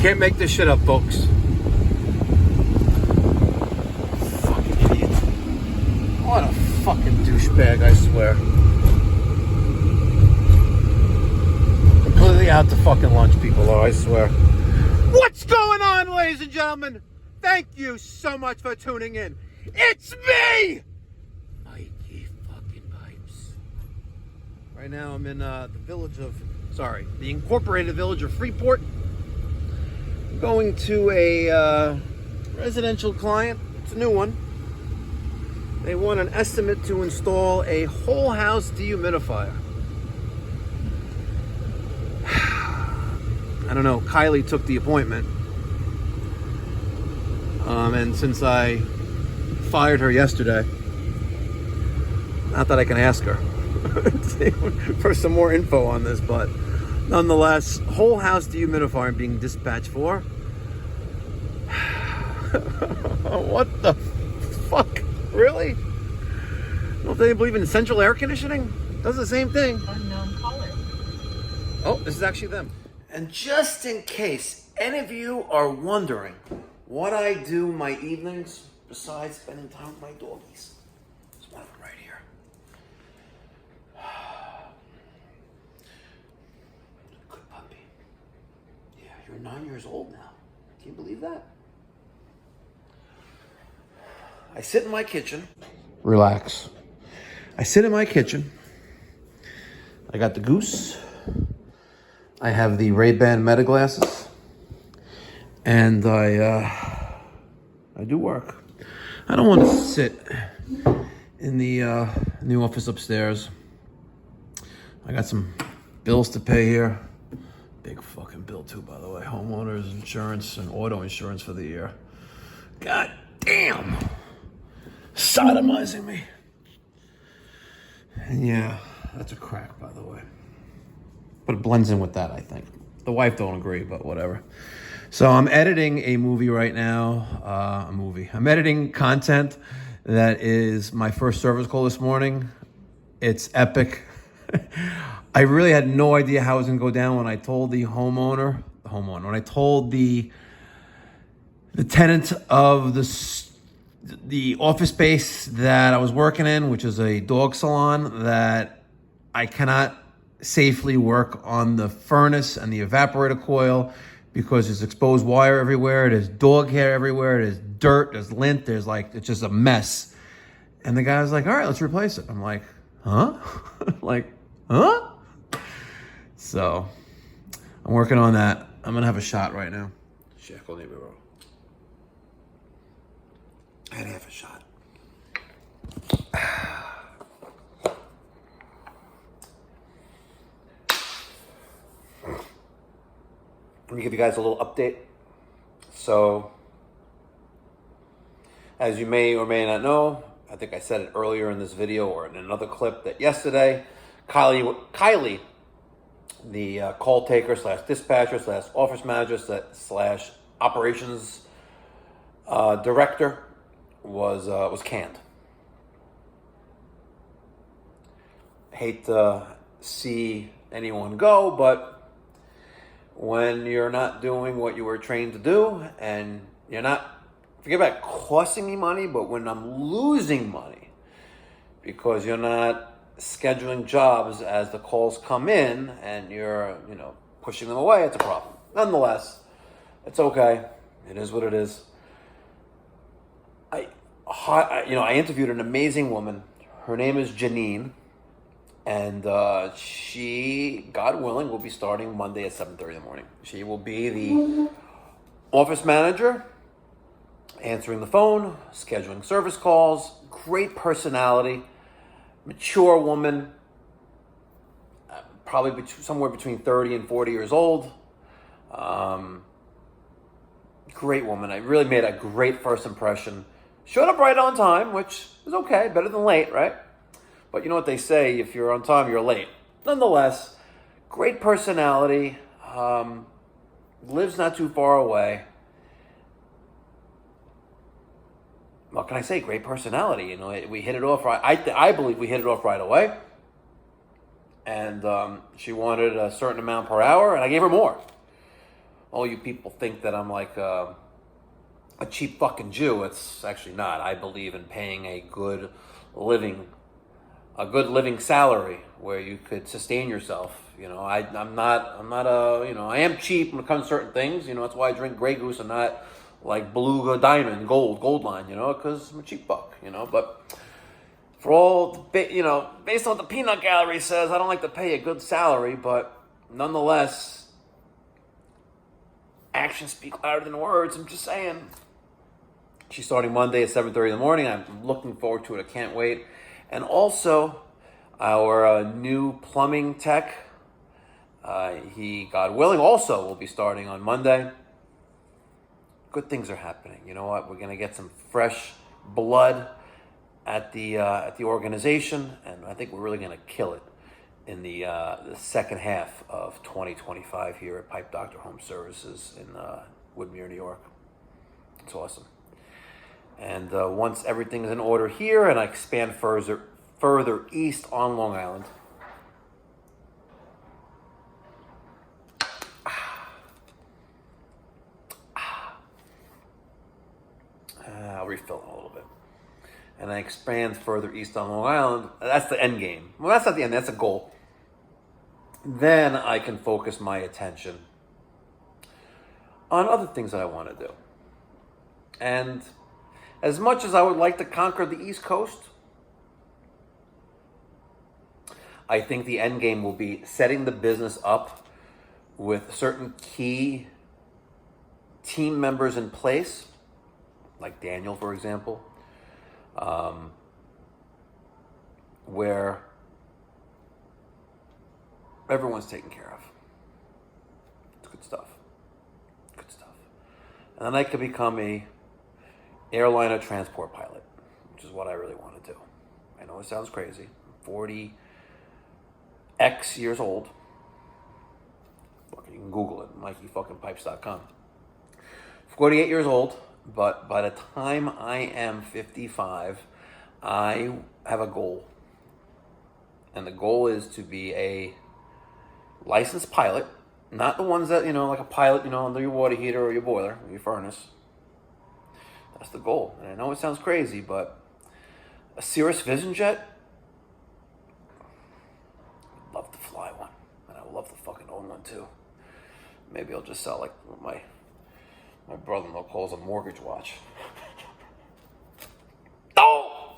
Can't make this shit up, folks. Fucking idiot. What a fucking douchebag, I swear. Completely out to fucking lunch, people are, I swear. What's going on, ladies and gentlemen? Thank you so much for tuning in. It's me! Mikey fucking Pipes. Right now I'm in the incorporated village of Freeport. I'm going to a residential client. It's a new one. They want an estimate to install a whole house dehumidifier. I don't know, Kylie took the appointment. And since I fired her yesterday, not that I can ask her for some more info on this, but nonetheless, whole house dehumidifier being dispatched for. What the fuck? Really? Don't they believe in central air conditioning? Does the same thing. Unknown caller. Oh, this is actually them. And just in case any of you are wondering what I do my evenings besides spending time with my doggies, there's one of them right here. Good puppy. Yeah, you're 9 years old now. Can you believe that? I sit in my kitchen. Relax. I sit in my kitchen. I got the Goose. I have the Ray-Ban Meta glasses. And I do work. I don't want to sit in the office upstairs. I got some bills to pay here. Big fucking bill too, by the way. Homeowners insurance and auto insurance for the year. God damn. Sodomizing me. And yeah, that's a crack, by the way. But it blends in with that, I think. The wife don't agree, but whatever. So I'm editing a movie right now. I'm editing content that is my first service call this morning. It's epic. I really had no idea how it was going to go down when I told the homeowner, when I told the tenant of the office space that I was working in, which is a dog salon, that I cannot safely work on the furnace and the evaporator coil because there's exposed wire everywhere, there's dog hair everywhere, there's dirt, there's lint, it's just a mess. And the guy was like, all right, let's replace it. I'm like, huh? Huh? So I'm working on that. I'm gonna have a shot right now. I had to have a shot. Let me give you guys a little update. So, as you may or may not know, I think I said it earlier in this video or in another clip, that yesterday, Kylie, the call taker / dispatcher / office manager / operations director, was canned. Hate to see anyone go, but when you're not doing what you were trained to do, and you're not, forget about costing me money, but when I'm losing money because you're not scheduling jobs as the calls come in and you're, pushing them away, it's a problem. Nonetheless, it's okay. It is what it is. I interviewed an amazing woman. Her name is Janine. And she, God willing, will be starting Monday at 7:30 in the morning. She will be the office manager, answering the phone, scheduling service calls, great personality, mature woman, probably somewhere between 30 and 40 years old. Great woman. I really made a great first impression. Showed up right on time, which is okay, better than late, right? But you know what they say, if you're on time, you're late. Nonetheless, great personality, lives not too far away. What can I say? Great personality. We hit it off right. I believe we hit it off right away. And she wanted a certain amount per hour, and I gave her more. all you people think that I'm like a cheap fucking Jew. It's actually not. I believe in paying a good living salary where you could sustain yourself. You know, I'm not a, you know, I am cheap when it comes to certain things. You know, that's why I drink Grey Goose and not like Beluga Diamond, Gold Line, you know, because I'm a cheap fuck, you know. But for all, you know, based on what the peanut gallery says, I don't like to pay a good salary, but nonetheless, actions speak louder than words. I'm just saying. She's starting Monday at 7:30 in the morning. I'm looking forward to it. I can't wait. And also, our new plumbing tech, he, God willing, also will be starting on Monday. Good things are happening. You know what? We're going to get some fresh blood at the organization, and I think we're really going to kill it in the second half of 2025 here at Pipe Doctor Home Services in Woodmere, New York. It's awesome. And once everything's in order here, and I expand further east on Long Island, I'll refill it a little bit. And I expand further east on Long Island. That's the end game. Well, that's not the end. That's a goal. Then I can focus my attention on other things that I want to do. And as much as I would like to conquer the East Coast, I think the end game will be setting the business up with certain key team members in place, like Daniel, for example, where everyone's taken care of. It's good stuff. Good stuff. And then I could become a airliner transport pilot, which is what I really want to do. I know it sounds crazy. I'm 40x years old. You can Google it, MikeyPipes.com. 48 years old, but by the time I am 55, I have a goal. And the goal is to be a licensed pilot, not the ones that, you know, like a pilot, you know, under your water heater or your boiler, or your furnace. That's the goal. And I know it sounds crazy, but a Cirrus Vision jet, I'd love to fly one. And I would love to fucking own one too. Maybe I'll just sell like what my brother-in-law calls a mortgage watch. Oh!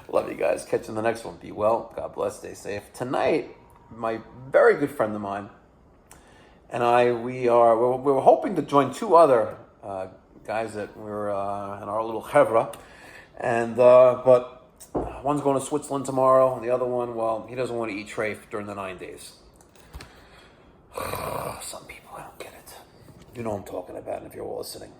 Love you guys. Catch you in the next one. Be well. God bless. Stay safe. Tonight, my very good friend of mine and we're hoping to join two other guys that we're in our little chevra, and but one's going to Switzerland tomorrow, and the other one, well, he doesn't want to eat trafe during the 9 days. Some people, I don't get it. You know what I'm talking about if you're listening.